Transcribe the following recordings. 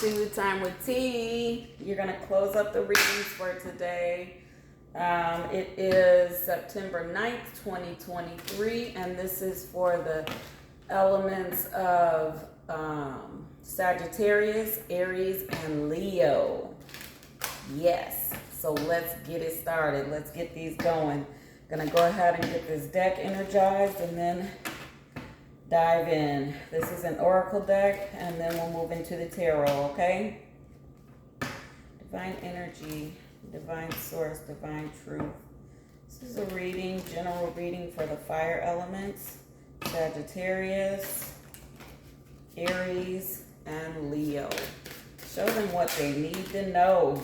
to Time with T. You're going to close up the readings for today. It is September 9th, 2023, and this is for the elements of Sagittarius, Aries, and Leo. Yes, so let's get it started. Let's get these going. Gonna go ahead and get this deck energized and then dive in. This is an oracle deck, and then we'll move into the tarot, okay? Divine energy, divine source, divine truth. This is a reading, general reading for the fire elements, Sagittarius, Aries, and Leo. Show them what they need to know.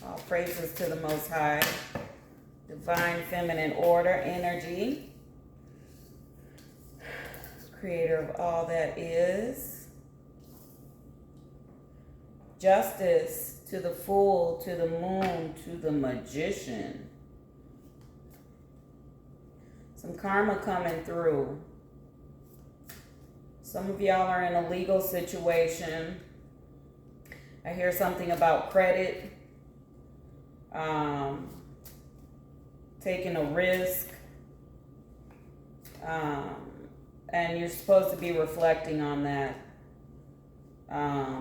All praises to the Most High. Divine feminine order energy. Creator of all that is. Justice to the Fool, to the Moon, to the Magician. Some karma coming through. Some of y'all are in a legal situation. I hear something about credit. Taking a risk. And you're supposed to be reflecting on that.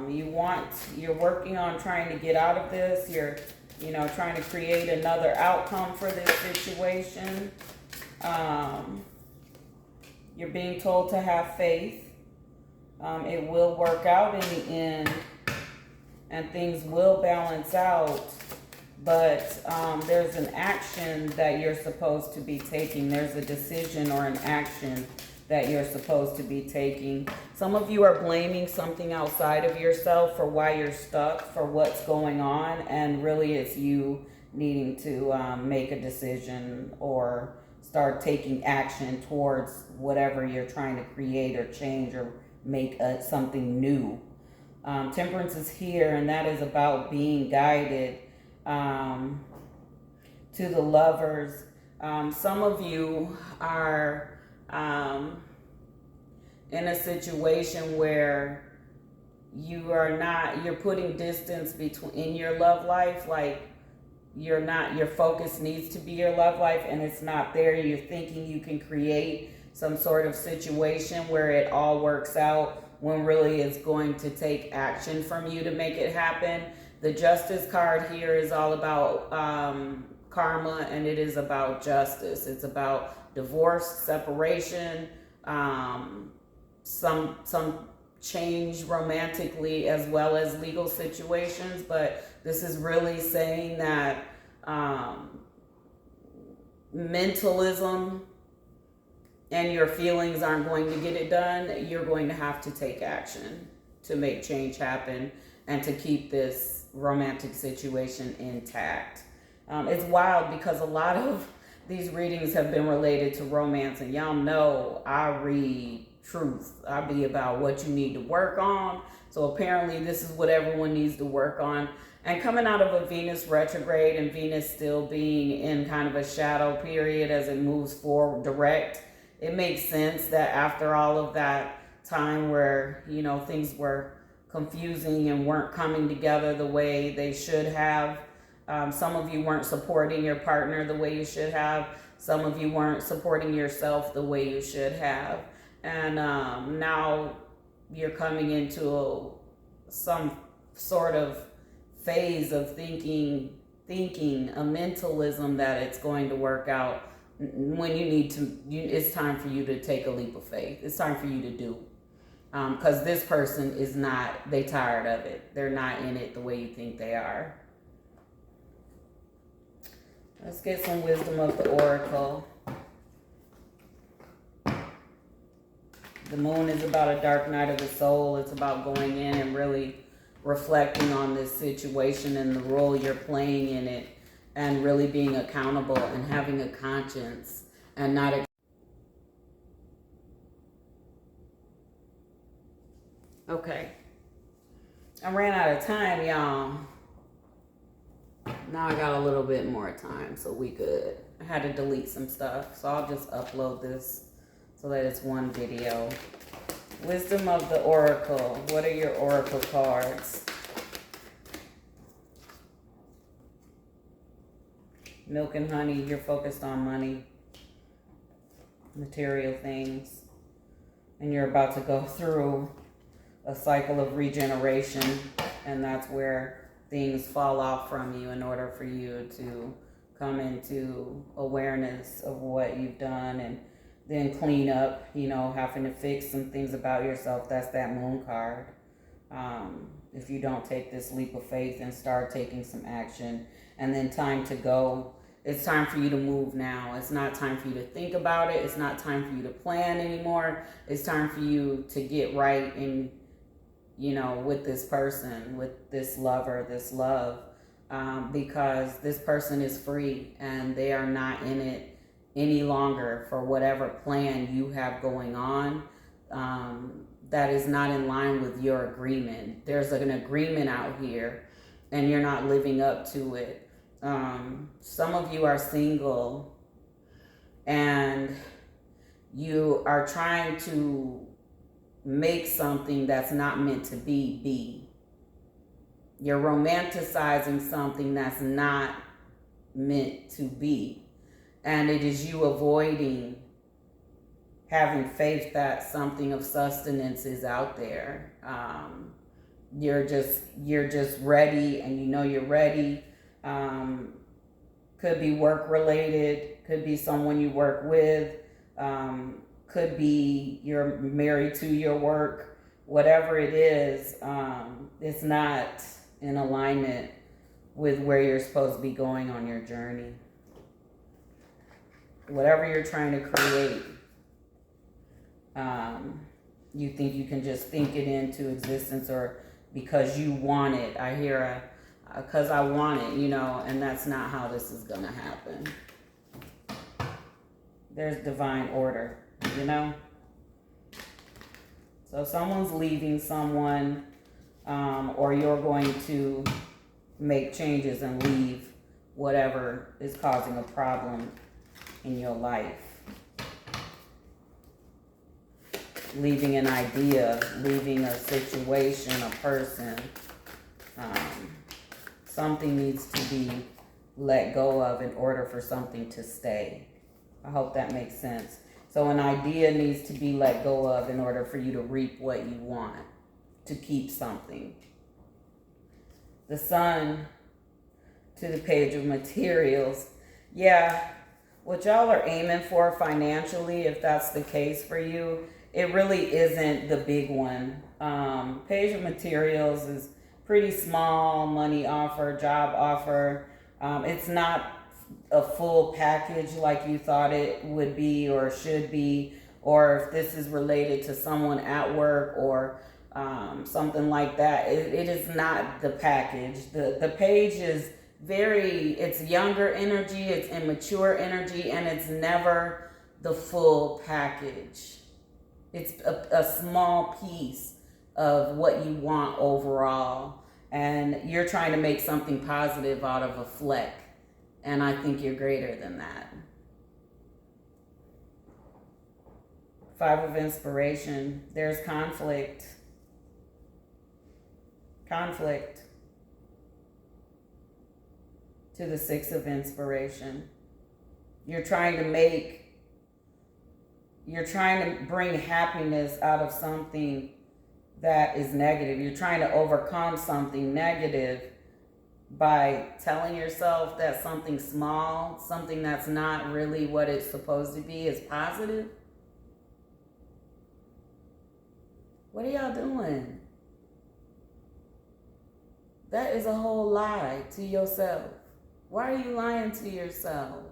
You're working on trying to get out of this. You're trying to create another outcome for this situation. You're being told to have faith. It will work out in the end, and things will balance out. But there's an action that you're supposed to be taking. There's a decision or an action that you're supposed to be taking. Some of you are blaming something outside of yourself for why you're stuck, for what's going on, and really it's you needing to make a decision or start taking action towards whatever you're trying to create or change or make something new. Temperance is here, and that is about being guided to the Lovers. Some of you are in a situation where you're putting distance in your love life, like your focus needs to be your love life and it's not there. You're thinking you can create some sort of situation where it all works out when really it's going to take action from you to make it happen. The Justice card here is all about karma, and it is about justice. It's about divorce, separation, some change romantically as well as legal situations. But this is really saying that mentalism and your feelings aren't going to get it done. You're going to have to take action to make change happen and to keep this romantic situation intact. It's wild because a lot of these readings have been related to romance, and y'all know I read truth. I be about what you need to work on. So apparently this is what everyone needs to work on. And coming out of a Venus retrograde and Venus still being in kind of a shadow period as it moves forward direct, it makes sense that after all of that time where, things were confusing and weren't coming together the way they should have. Some of you weren't supporting your partner the way you should have. Some of you weren't supporting yourself the way you should have. And now you're coming into some sort of phase of thinking a mentalism that it's going to work out when it's time for you to take a leap of faith. It's time for you to do. Because this person is not, they tired of it. They're not in it the way you think they are. Let's get some wisdom of the oracle. The moon is about a dark night of the soul. It's about going in and really reflecting on this situation and the role you're playing in it, and really being accountable and having a conscience and not Okay. I ran out of time, y'all. Now I got a little bit more time, so we good. I had to delete some stuff, so I'll just upload this so that it's one video. Wisdom of the Oracle. What are your Oracle cards? Milk and honey, you're focused on money, material things, and you're about to go through a cycle of regeneration, and that's where things fall off from you in order for you to come into awareness of what you've done, and then clean up, having to fix some things about yourself. That's that moon card. If you don't take this leap of faith and start taking some action, and then time to go. It's time for you to move now. It's not time for you to think about it. It's not time for you to plan anymore. It's time for you to get right in, with this person, with this lover, this love, because this person is free and they are not in it any longer for whatever plan you have going on. That is not in line with your agreement. There's an agreement out here and you're not living up to it. Some of you are single and you are trying to make something that's not meant to be. You're romanticizing something that's not meant to be. And it is you avoiding having faith that something of sustenance is out there. You're just ready, and you're ready. Could be work related, could be someone you work with, could be you're married to your work. Whatever it is, it's not in alignment with where you're supposed to be going on your journey. Whatever you're trying to create, you think you can just think it into existence, or because you want it. I hear because I want it, and that's not how this is going to happen. There's divine order, So someone's leaving someone, or you're going to make changes and leave whatever is causing a problem in your life. Leaving an idea, leaving a situation, a person. Something needs to be let go of in order for something to stay. I hope that makes sense. So an idea needs to be let go of in order for you to reap what you want, to keep something. The Sun to the Page of Materials. Yeah, what y'all are aiming for financially, if that's the case for you, it really isn't the big one. Page of Materials is pretty small money offer, job offer. It's not a full package like you thought it would be or should be, or if this is related to someone at work or something like that. It is not the package. The page is it's younger energy, it's immature energy, and it's never the full package. It's a small piece of what you want overall, and you're trying to make something positive out of a fleck, and I think you're greater than that. 5 of Inspiration, there's conflict. To the 6 of Inspiration. You're trying to bring happiness out of something that is negative. You're trying to overcome something negative by telling yourself that something small, something that's not really what it's supposed to be, is positive. What are y'all doing? That is a whole lie to yourself. Why are you lying to yourself?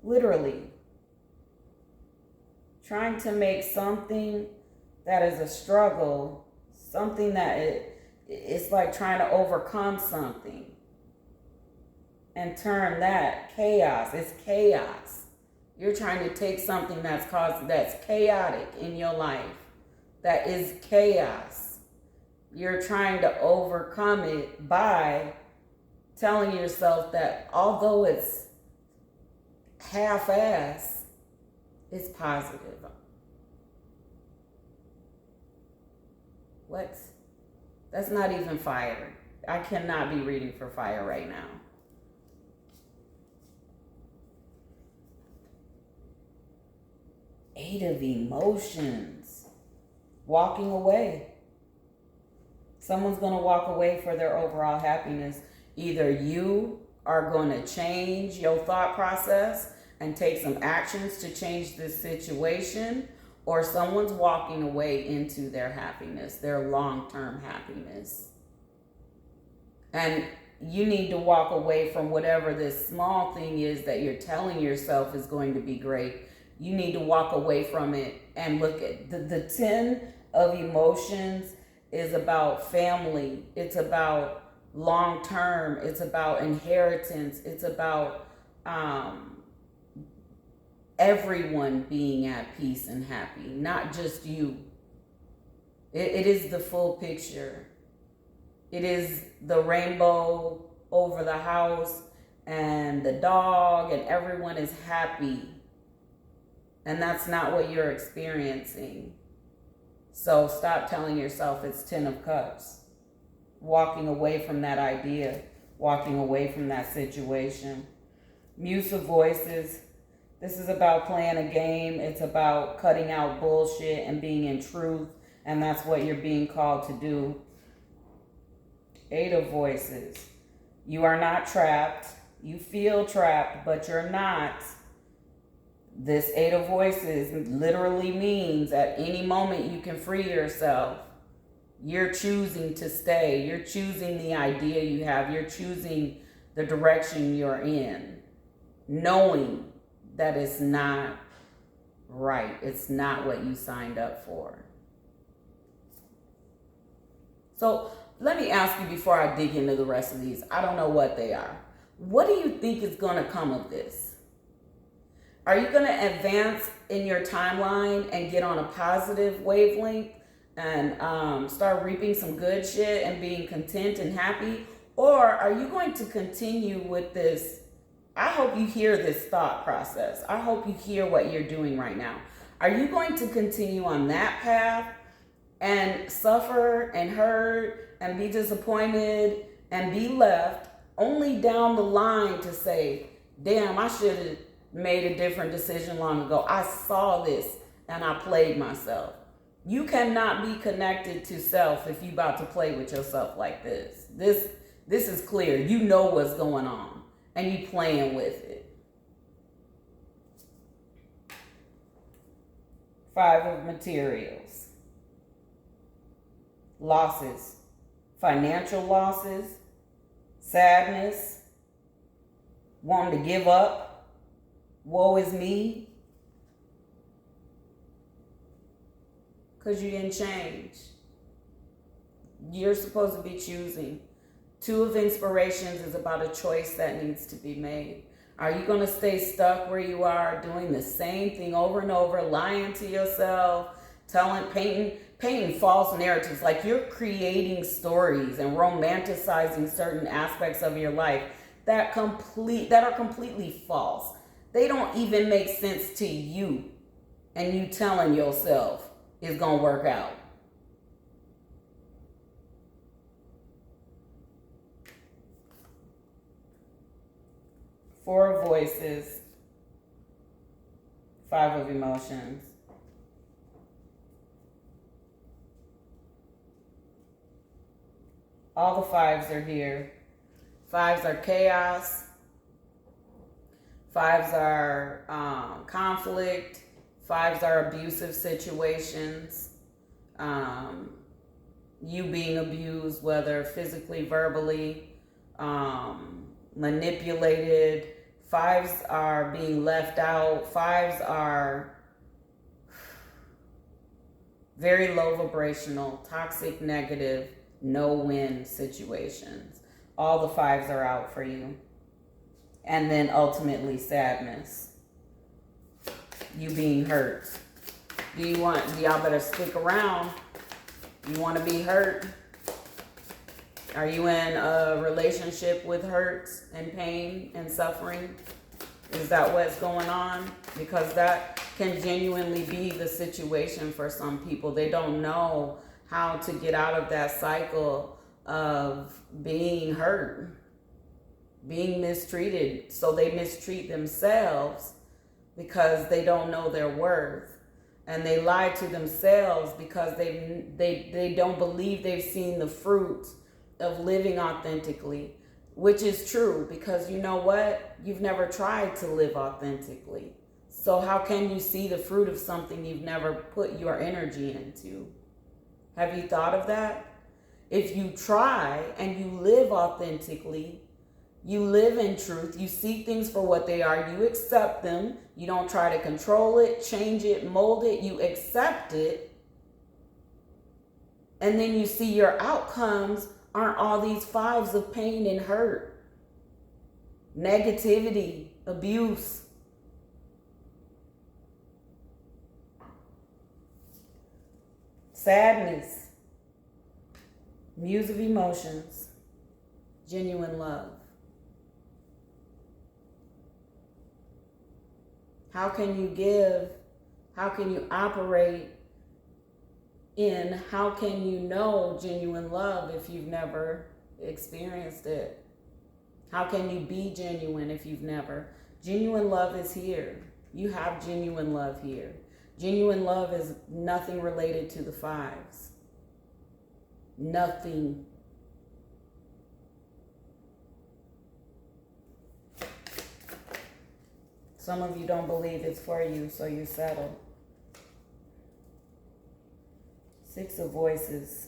Literally. Trying to make something that is a struggle, something that it's like trying to overcome something and turn that chaos. It's chaos. You're trying to take something that's chaotic in your life, that is chaos. You're trying to overcome it by telling yourself that although it's half-ass, it's positive. What? That's not even fire. I cannot be reading for fire right now. Eight of emotions. Walking away. Someone's going to walk away for their overall happiness. Either you are going to change your thought process and take some actions to change this situation, or someone's walking away into their happiness, their long-term happiness. And you need to walk away from whatever this small thing is that you're telling yourself is going to be great. You need to walk away from it and look at the 10 of emotions is about family. It's about long term. It's about inheritance. It's about everyone being at peace and happy, not just you. It is the full picture. It is the rainbow over the house and the dog, and everyone is happy. And that's not what you're experiencing. So stop telling yourself it's 10 of cups. Walking away from that idea, walking away from that situation. Muse of voices. This is about playing a game. It's about cutting out bullshit and being in truth. And that's what you're being called to do. Eight of voices. You are not trapped. You feel trapped, but you're not. This eight of voices literally means at any moment you can free yourself. You're choosing to stay. You're choosing the idea you have. You're choosing the direction you're in, knowing that it's not right. It's not what you signed up for. So let me ask you before I dig into the rest of these. I don't know what they are. What do you think is going to come of this? Are you going to advance in your timeline and get on a positive wavelength and start reaping some good shit and being content and happy? Or are you going to continue with this? I hope you hear this thought process. I hope you hear what you're doing right now. Are you going to continue on that path and suffer and hurt and be disappointed and be left only down the line to say, damn, I should have made a different decision long ago. I saw this and I played myself. You cannot be connected to self if you about to play with yourself like this. This is clear. You know what's going on and you playing with it. Five of materials. Losses. Financial losses. Sadness. Wanting to give up. Woe is me. Because you didn't change. You're supposed to be choosing. Two of inspirations is about a choice that needs to be made. Are you going to stay stuck where you are, doing the same thing over and over, lying to yourself, painting false narratives, like you're creating stories and romanticizing certain aspects of your life that are completely false. They don't even make sense to you, and you telling yourself it's going to work out. Four of voices. Five of emotions. All the fives are here. Fives are chaos. Fives are conflict. Fives are abusive situations. You being abused, whether physically, verbally, manipulated. Fives are being left out. Fives are very low vibrational, toxic, negative, no-win situations. All the fives are out for you. And then ultimately sadness. You being hurt. Y'all better stick around. You want to be hurt? Are you in a relationship with hurts and pain and suffering? Is that what's going on? Because that can genuinely be the situation for some people. They don't know how to get out of that cycle of being hurt, being mistreated. So they mistreat themselves because they don't know their worth. And they lie to themselves because they don't believe they've seen the fruit of living authentically, which is true, because you know what? You've never tried to live authentically. So how can you see the fruit of something you've never put your energy into? Have you thought of that? If you try and you live authentically, you live in truth, you see things for what they are, you accept them, you don't try to control it, change it, mold it, you accept it. And then you see your outcomes aren't all these fives of pain and hurt, negativity, abuse. Sadness, muse of emotions, genuine love. How can you give? How can you operate in? How can you know genuine love if you've never experienced it? How can you be genuine if you've never? Genuine love is here. You have genuine love here. Genuine love is nothing related to the fives. Nothing. Some of you don't believe it's for you, so you settle. Six of voices.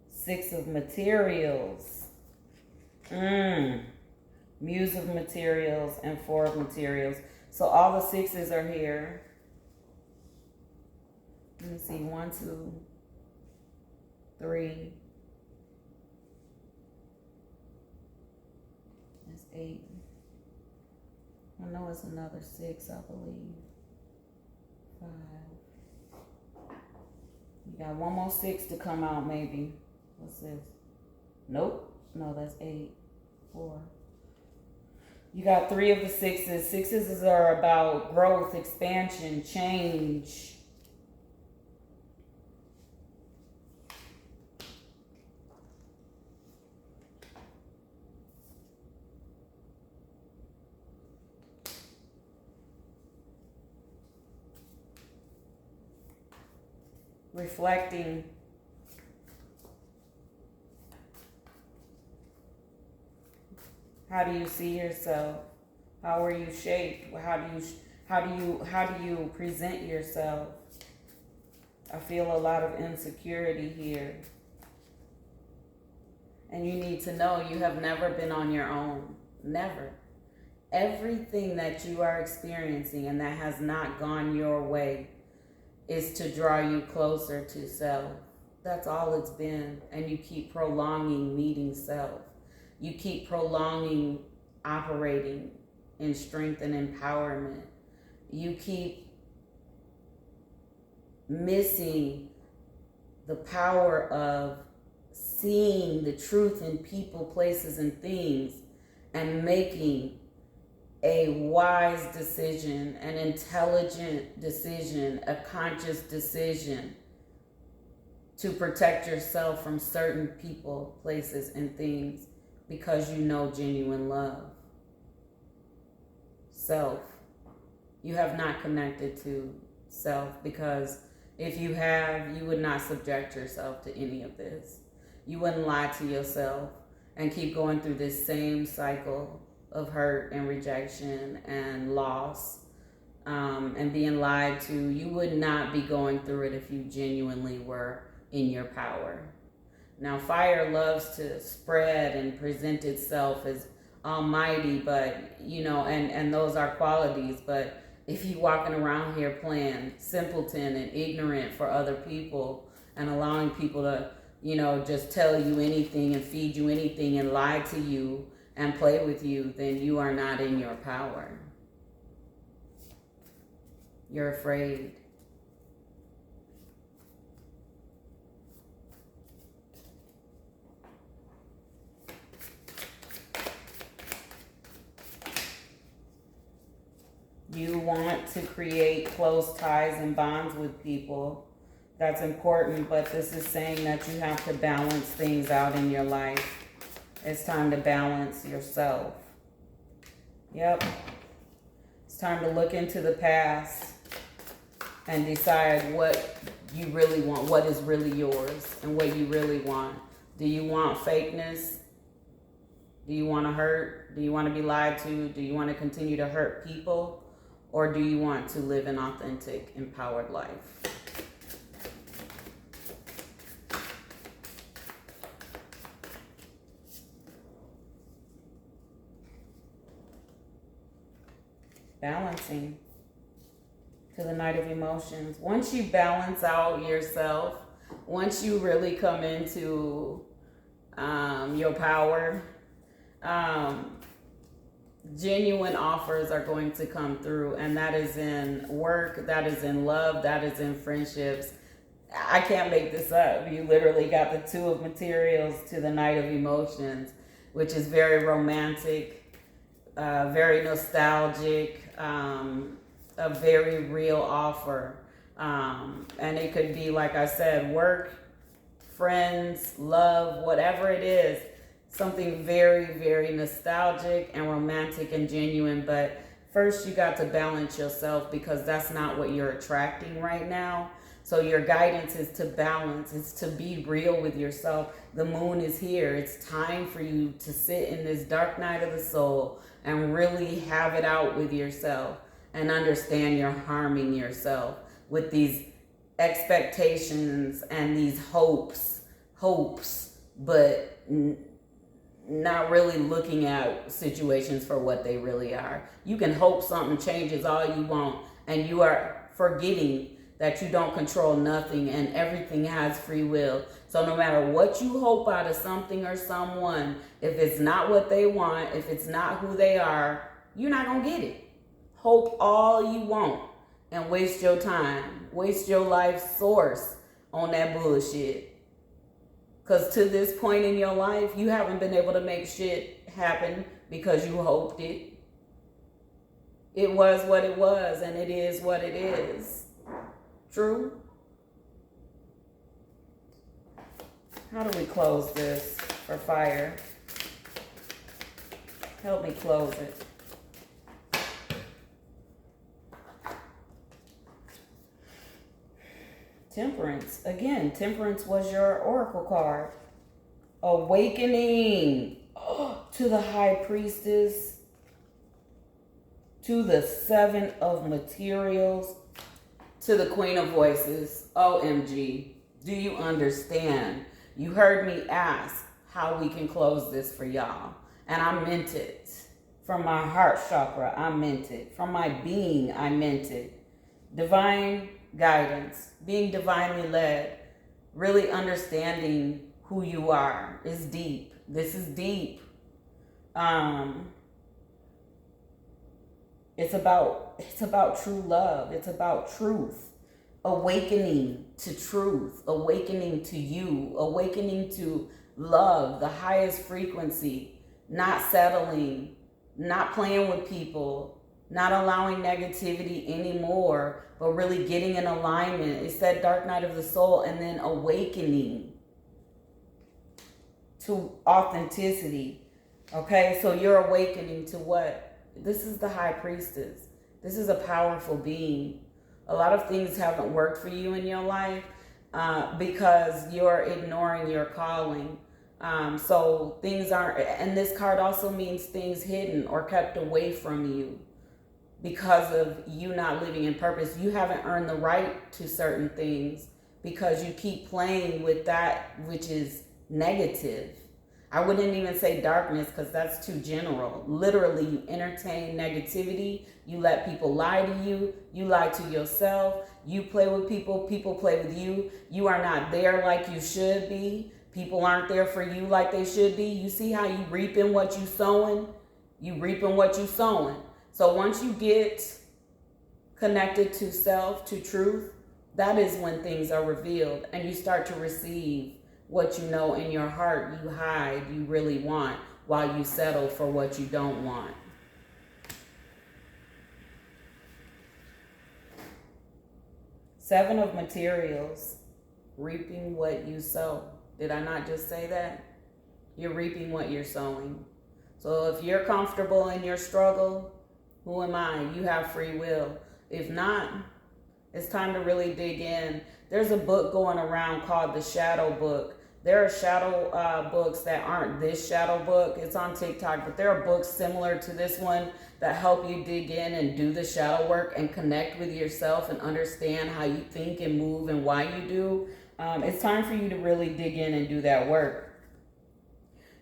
Six of materials. Muse of materials and four of materials. So all the sixes are here. Let me see. 1, 2, 3. That's 8. I know it's another 6, I believe. 5. You got one more 6 to come out, maybe. What's this? Nope. No, that's 8. 4. You got 3 of the 6s. 6s are about growth, expansion, change. Reflecting. How do you see yourself? How are you shaped? How do you present yourself? I feel a lot of insecurity here. And you need to know you have never been on your own. Never. Everything that you are experiencing and that has not gone your way is to draw you closer to self. That's all it's been. And you keep prolonging meeting self. You keep prolonging operating in strength and empowerment. You keep missing the power of seeing the truth in people, places, and things, and making a wise decision, an intelligent decision, a conscious decision to protect yourself from certain people, places, and things because you know genuine love. Self. You have not connected to self, because if you have, you would not subject yourself to any of this. You wouldn't lie to yourself and keep going through this same cycle of hurt and rejection and loss, and being lied to. You would not be going through it if you genuinely were in your power. Now, fire loves to spread and present itself as almighty, but, and those are qualities, but if you walking around here playing simpleton and ignorant for other people and allowing people to, just tell you anything and feed you anything and lie to you and play with you, then you are not in your power. You're afraid. You want to create close ties and bonds with people, That's important, but this is saying that you have to balance things out in your life. It's time to balance yourself. Yep. It's time to look into the past and decide what you really want, what is really yours, and what you really want. Do you want fakeness? Do you want to hurt? Do you want to be lied to? Do you want to continue to hurt people? Or do you want to live an authentic, empowered life? Balancing to the Knight of Emotions. Once you balance out yourself, once you really come into your power, genuine offers are going to come through, and that is in work, that is in love, that is in friendships. I can't make this up. You literally got the Two of Materials to the Knight of Emotions, which is very romantic, very nostalgic, a very real offer. And it could be, like I said, work, friends, love, whatever it is, something very, very nostalgic and romantic and genuine. But first you got to balance yourself, because that's not what you're attracting right now. So your guidance is to balance. It's to be real with yourself. The moon is here. It's time for you to sit in this dark night of the soul and really have it out with yourself and understand you're harming yourself with these expectations and these hopes, but not really looking at situations for what they really are. You can hope something changes all you want, and you are forgetting that you don't control nothing and everything has free will. So no matter what you hope out of something or someone, if it's not what they want, if it's not who they are, you're not gonna get it. Hope all you want and waste your time, waste your life source on that bullshit. Because to this point in your life, you haven't been able to make shit happen because you hoped it. It was what it was, and it is what it is. True? How do we close this for fire? Help me close it. Temperance. Again, Temperance was your oracle card. Awakening to the High Priestess, to the Seven of Materials, to the Queen of Voices. OMG. Do you understand? You heard me ask how we can close this for y'all. And I meant it. From my heart chakra, I meant it. From my being, I meant it. Divine guidance, being divinely led, really understanding who you are is deep. This is deep. It's about true love. It's about truth. Awakening to truth, awakening to you, awakening to love, the highest frequency, not settling, not playing with people, not allowing negativity anymore, but really getting in alignment. It said dark night of the soul, and then awakening to authenticity. Okay, so you're awakening to what? This is the High Priestess. This is a powerful being. A lot of things haven't worked for you in your life because you're ignoring your calling. So things aren't, and this card also means things hidden or kept away from you because of you not living in purpose. You haven't earned the right to certain things because you keep playing with that which is negative. I wouldn't even say darkness because that's too general. Literally, you entertain negativity. You let people lie to you. You lie to yourself. You play with people. People play with you. You are not there like you should be. People aren't there for you like they should be. You see how you reaping what you sowing? You reaping what you sowing. So once you get connected to self, to truth, that is when things are revealed and you start to receive what you know in your heart you hide, you really want, while you settle for what you don't want. Seven of Materials. reaping what you sow. Did I not just say that? You're reaping what you're sowing. So if you're comfortable in your struggle, who am I? You have free will. If not, it's time to really dig in. There's a book going around called The Shadow Book. There are shadow books that aren't this shadow book. It's on TikTok, but there are books similar to this one that help you dig in and do the shadow work and connect with yourself and understand how you think and move and why you do. It's time for you to really dig in and do that work,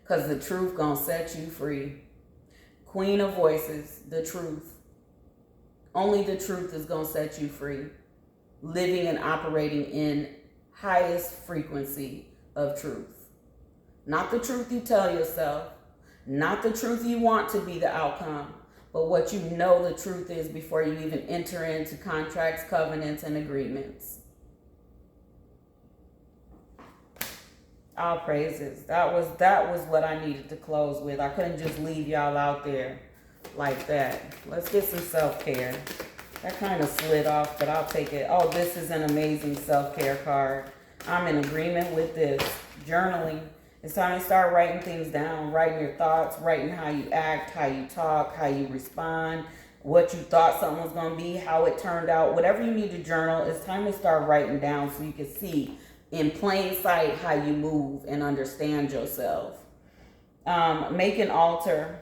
because the truth gonna set you free. Queen of Voices, the truth. Only the truth is gonna set you free. Living and operating in highest frequency of truth. Not the truth you tell yourself, not the truth you want to be the outcome, but what you know the truth is before you even enter into contracts, covenants, and agreements. All praises. That was what I needed to close with. I couldn't just leave y'all out there like that. Let's get some self-care. That kind of slid off, but I'll take it. Oh, this is an amazing self-care card. I'm in agreement with this. Journaling. It's time to start writing things down. Writing your thoughts, writing how you act, how you talk, how you respond, what you thought something was going to be, how it turned out. Whatever you need to journal, it's time to start writing down so you can see in plain sight how you move and understand yourself. Make an altar.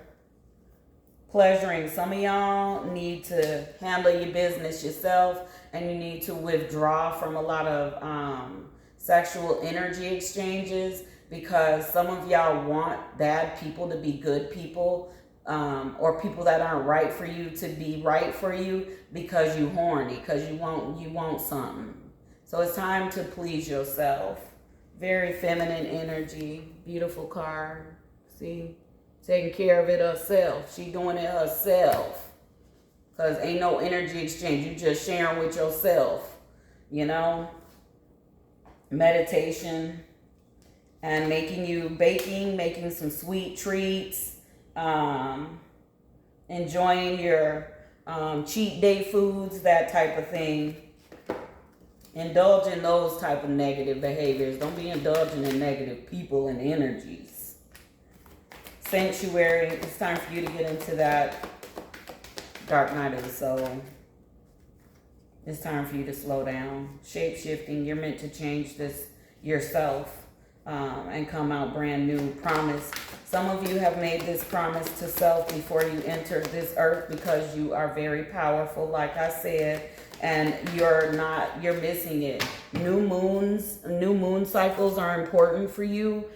Pleasuring. Some of y'all need to handle your business yourself, and you need to withdraw from a lot of sexual energy exchanges, because some of y'all want bad people to be good people, or people that aren't right for you to be right for you, because you horny, because you want something. So it's time to please yourself. Very feminine energy. Beautiful card. See? Taking care of it herself. She doing it herself. Because ain't no energy exchange. You just sharing with yourself. You know? Meditation. And making some sweet treats. Enjoying your cheat day foods, that type of thing. Indulge in those type of negative behaviors. Don't be indulging in negative people and energies. Sanctuary. It's time for you to get into that dark night of the soul. It's time for you to slow down. Shape-shifting. You're meant to change this yourself and come out brand new. Promise. Some of you have made this promise to self before you entered this earth, because you are very powerful, like I said, and you're missing it. New moon cycles are important for you.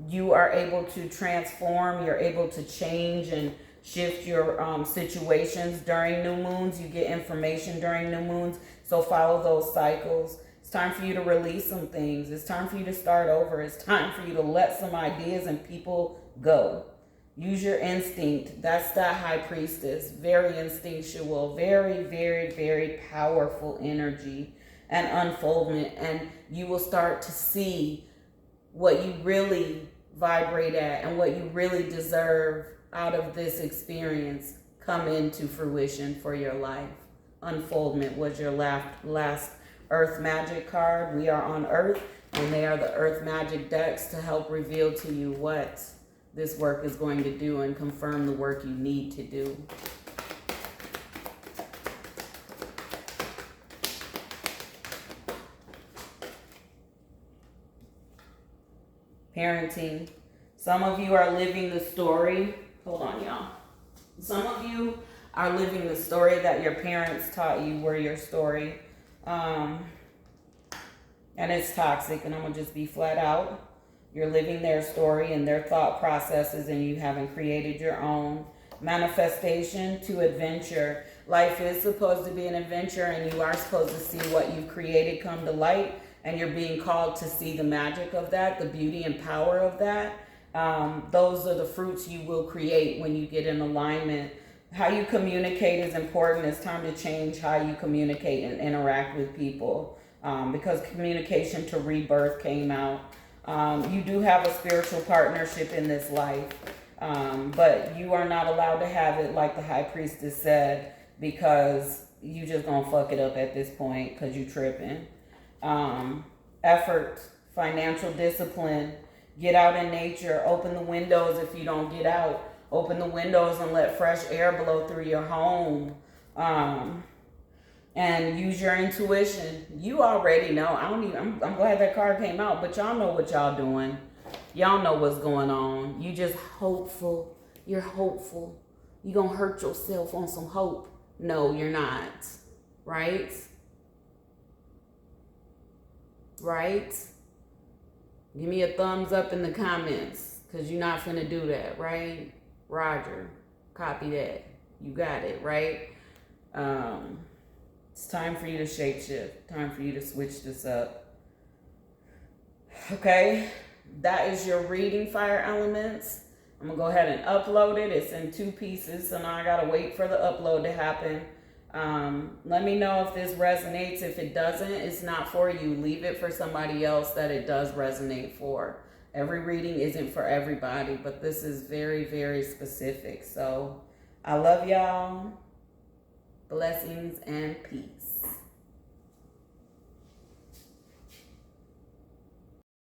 You are able to transform, you're able to change and shift your situations during new moons. You get information during new moons, so follow those cycles. It's time for you to release some things. It's time for you to start over. It's time for you to let some ideas and people go. Use your instinct. That's that high priestess. Very instinctual, very, very, very powerful energy and unfoldment. And you will start to see what you really vibrate at and what you really deserve out of this experience come into fruition for your life. Unfoldment was your last Earth Magic card. We are on Earth, and they are the Earth Magic decks to help reveal to you what this work is going to do and confirm the work you need to do. Parenting. Some of you are living the story. Hold on, y'all. Some of you are living the story that your parents taught you were your story. And it's toxic, and I'm going to just be flat out. You're living their story and their thought processes, and you haven't created your own. Manifestation to adventure. Life is supposed to be an adventure, and you are supposed to see what you've created come to light, and you're being called to see the magic of that, the beauty and power of that. Those are the fruits you will create when you get in alignment. How you communicate is important. It's time to change how you communicate and interact with people, because communication to rebirth came out. You do have a spiritual partnership in this life, but you are not allowed to have it like the high priestess said, because you just gonna fuck it up at this point because you tripping. effort, financial discipline. Get out in nature. Open the windows if you don't get out. Open the windows and let fresh air blow through your home. And use your intuition. You already know. I'm glad that card came out, but y'all know what y'all doing. Y'all know what's going on. You just hopeful. You're hopeful. You gonna hurt yourself on some hope. No, you're not. Right? Right? Give me a thumbs up in the comments, because you're not finna do that, right? Roger. Copy that. You got it, right? It's time for you to shapeshift. Time for you to switch this up. Okay? That is your reading, fire elements. I'm going to go ahead and upload it. It's in 2 pieces, so now I got to wait for the upload to happen. Let me know if this resonates. If it doesn't, it's not for you. Leave it for somebody else that it does resonate for. Every reading isn't for everybody, but this is very, very specific. So I love y'all. Blessings and peace.